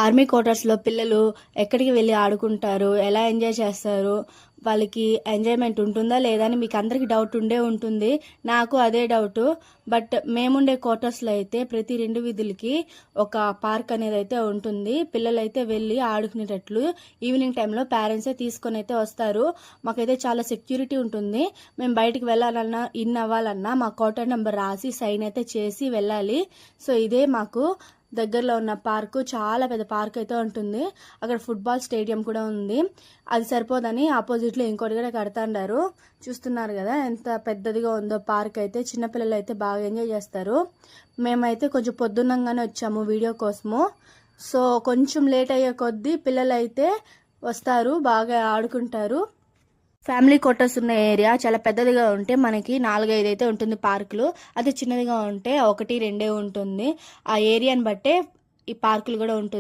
Army క్వార్టర్స్లో పిల్లలు ఎక్కడికి వెళ్ళి ఆడుకుంటారు, ఎలా ఎంజాయ్ చేస్తారు, వాళ్ళకి ఎంజాయ్మెంట్ ఉంటుందా లేదా అని మీకు అందరికీ డౌట్ ఉండే ఉంటుంది. నాకు అదే డౌట్. బట్ మేముండే క్వార్టర్స్లో అయితే ప్రతి 2 వీధులకి ఒక పార్క్ అనేది అయితే ఉంటుంది. పిల్లలు అయితే వెళ్ళి ఆడుకునేటట్లు ఈవినింగ్ టైంలో పేరెంట్సే తీసుకొని అయితే వస్తారు. మాకైతే చాలా సెక్యూరిటీ ఉంటుంది. మేము బయటికి వెళ్ళాలన్నా ఇన్ అవ్వాలన్నా మా క్వార్టర్ నెంబర్ రాసి సైన్ అయితే చేసి వెళ్ళాలి. సో ఇదే మాకు దగ్గరలో ఉన్న పార్కు, చాలా పెద్ద పార్క్ అయితే ఉంటుంది. అక్కడ ఫుట్బాల్ స్టేడియం కూడా ఉంది. అది సరిపోదని ఆపోజిట్లో ఇంకోటి కూడా కడతాండారు. చూస్తున్నారు కదా ఎంత పెద్దదిగా ఉందో పార్క్ అయితే. చిన్నపిల్లలు అయితే బాగా ఎంజాయ్ చేస్తారు. మేమైతే కొంచెం పొద్దున్నంగానే వచ్చాము వీడియో కోసము. సో కొంచెం లేట్ అయ్యే కొద్దీ పిల్లలు అయితే వస్తారు, బాగా ఆడుకుంటారు. ఫ్యామిలీ క్వార్టర్స్ ఉన్న ఏరియా చాలా పెద్దదిగా ఉంటే మనకి 4-5 అయితే ఉంటుంది పార్కులు. అదే చిన్నదిగా ఉంటే 1-2 ఉంటుంది. ఆ ఏరియాని బట్టే ఈ పార్కులు కూడా ఉంటుంది.